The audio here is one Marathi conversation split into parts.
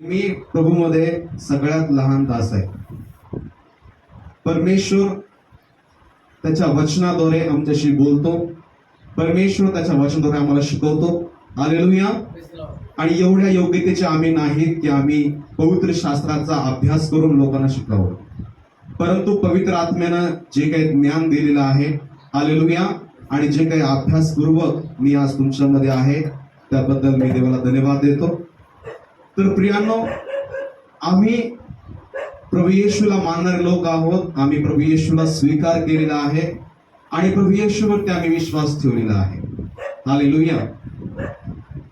मी प्रभूमध्ये सगळ्यात लहान दास आहे. परमेश्वर त्याच्या वचनाद्वारे आमच्याशी बोलतो. परमेश्वर त्याच्या वचनाद्वारे आम्हाला शिकवतो. हालेलुया. आणि एवढ्या योग्यतेचे आम्ही नाहीत की आम्ही पवित्र शास्त्राचा अभ्यास करून लोकांना शिकावं, परंतु पवित्र आत्म्यानं जे काही ज्ञान दिलेलं आहे, हालेलुया, आणि जे काही अभ्यासपूर्वक मी आज तुमच्यामध्ये आहे त्याबद्दल मी देवाला धन्यवाद देतो. तर प्रियांनो, आम्ही प्रभू येशूला मानणारे लोक आहोत. आम्ही प्रभू येशूला स्वीकार केलेला आहे आणि प्रभू येशूवरती आम्ही विश्वास ठेवलेला आहे. हालेलुया.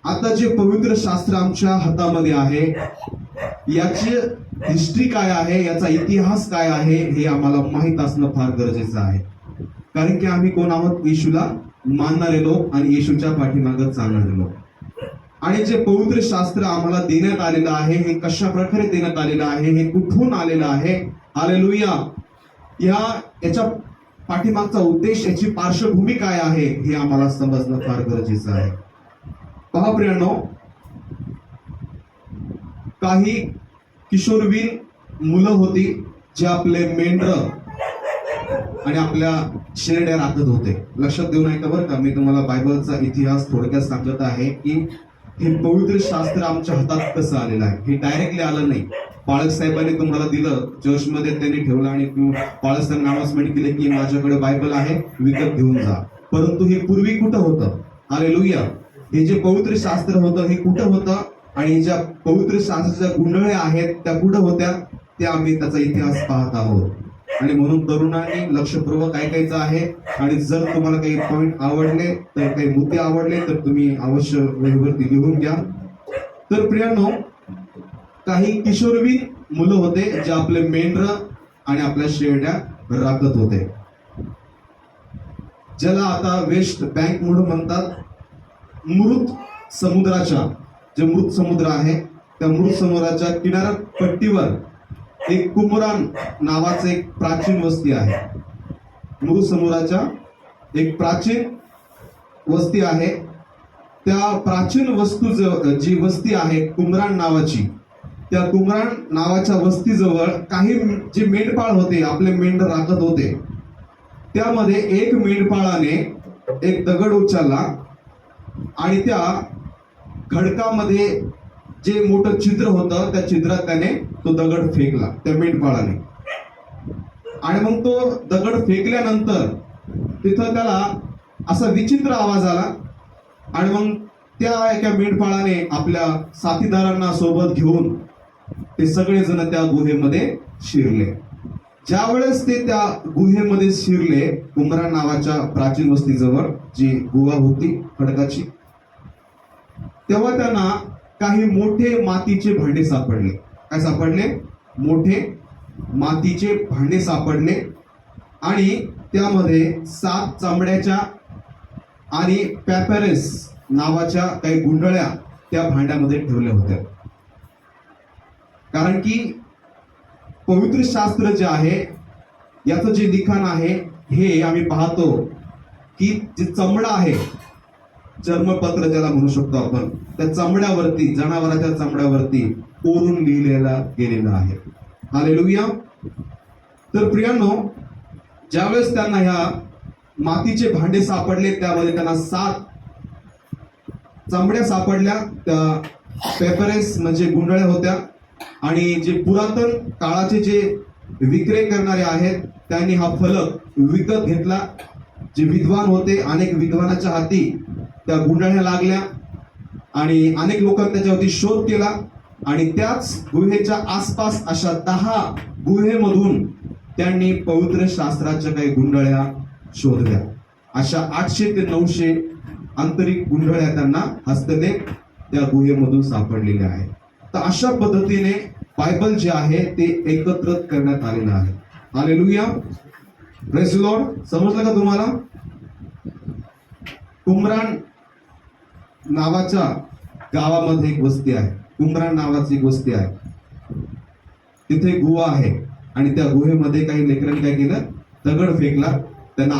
आता जे पवित्र शास्त्र आमच्या हातामध्ये आहे, याची हिस्ट्री काय आहे, याचा इतिहास काय आहे, हे आम्हाला माहीत असणं फार गरजेचं आहे. कारण की आम्ही कोण आहोत? येशूला मानणारे लोक आणि येशूच्या पाठीमागे चालणारे लोक. आणि जे पवित्र शास्त्र आम्हाला देण्यात आलेलं आहे, हे कशा प्रकारे देण्यात आलेलं आहे, हे कुठून आलेलं आहे, हालेलुया, याच्या पाठीमागचा उद्देश, याची पार्श्वभूमी काय आहे, हे आम्हाला समजणं फार गरजेचं आहे. पहा प्रियांनो, काही किशोरवयीन मुलं होती जे आपले मेंढरं आणि आपल्या शेरड्या राखत होते. लक्षात देऊन ऐका बरं का, मी तुम्हाला बायबलचा इतिहास थोडक्यात सांगत आहे की हे पवित्र शास्त्र आमच्या हातात कसं आलेलं आहे. हे डायरेक्टली आलं नाही. पाळक साहेबांनी तुम्हाला दिलं, चर्चमध्ये त्यांनी ठेवलं आणि पाळक साहेबांनी अनाउन्समेंट केले की माझ्याकडे बायबल आहे, विकत घेऊन जा. परंतु हे पूर्वी कुठं होतं? हालेलुया. हे जे पवित्र शास्त्र होतं हे कुठं होतं, आणि ज्या पवित्र शास्त्राच्या गुंडळ्या आहेत त्या कुठं होत्या, त्या आम्ही त्याचा इतिहास पाहत आहोत. आणि म्हणून तरुणांनी लक्षपूर्वक ऐकायचं आहे. आणि जर तुम्हाला काही पॉइंट आवडले, तर काही मुद्दे आवडले, तर तुम्ही अवश्य वहीवरती लिहून घ्या. तर प्रियांनो, काही किशोरवयीन मुलं होते जे आपले मेंढर आणि आपल्या शेरड्या राखत होते, ज्याला आता वेस्ट बँक म्हणून म्हणतात. मृत समुद्राच्या, जे मृत समुद्र आहे त्या मृत समुद्राच्या किनारपट्टीवर एक कुमरान नावाचं एक प्राचीन वस्ती आहे. मृत समुद्राच्या एक प्राचीन वस्ती आहे. त्या प्राचीन जी वस्ती आहे कुमरान नावाची, त्या कुमरान नावाच्या वस्तीजवळ काही जे मेंढपाळ होते, आपले मेंढर राखत होते, त्यामध्ये एक मेंढपाळाने एक दगड उचलला आणि त्या खडकामध्ये जे मोठं छिद्र होतं त्या छिद्रात त्याने तो दगड फेकला, त्या मेंढपाळाने. आणि मग तो दगड फेकल्यानंतर तिथं त्याला असा विचित्र आवाज आला. आणि मग त्या एका मेंढपाळाने आपल्या साथीदारांना सोबत घेऊन ते सगळेजण त्या गुहेमध्ये शिरले. ज्या वेळेस ते त्या गुहेमध्ये शिरले, कुमरान नावाच्या प्राचीन वस्तीजवळ जी गुहा होती खडकाची, तेव्हा त्यांना काही मोठे मातीचे भांडे सापडले. काय सापडले? मोठे मातीचे भांडे सापडले. आणि त्यामध्ये 7 चामड्याच्या आणि पॅपेरस नावाच्या काही गुंडळ्या त्या भांड्यामध्ये ठेवल्या होत्या. कारण की पवित्र शास्त्र जे आहे, याचं जे लिखाण आहे, हे आम्ही पाहतो की जे चमडा आहे, चर्मपत्र ज्याला म्हणू शकतो आपण, त्या चमड्यावरती, जनावराच्या चमड्यावरती कोरून लिहिलेला गेलेला आहे. हालेलुया. तर प्रियांनो, ज्यावेळेस त्यांना ह्या मातीचे भांडे सापडले, त्यामध्ये त्यांना 7 चामड्या सापडल्या, त्या पेपरेस म्हणजे गुंडळ्या होत्या. आणि जे पुरातन काळाचे जे विक्रय करणारे आहेत त्यांनी हा फलक विकत घेतला. जे विद्वान होते, अनेक विद्वानाच्या हाती त्या गुंडळ्या लागल्या आणि अनेक लोकांनी त्याच्यावरती शोध केला. आणि त्याच गुहेच्या आसपास अशा 10 गुहेमधून त्यांनी पवित्र शास्त्राच्या काही गुंडळ्या शोधल्या. अशा 800 ते 900 आंतरिक गुंडळ्या त्यांना हस्तलेख त्या गुहेमधून सापडलेल्या आहेत. तर अशा पद्धतीने बायबल जे आहे ते एकत्रित करण्यात आलेलं आहे. हालेलुया. Praise the Lord. समजलं का तुम्हाला? कुमरान नावाच्या गावामध्ये एक वस्ती आहे. कुमरान नावाची एक वस्ती आहे. तिथे गुहा आहे आणि त्या गुहेमध्ये काही लेकरांनी काय केलं? दगड फेकला. त्यांना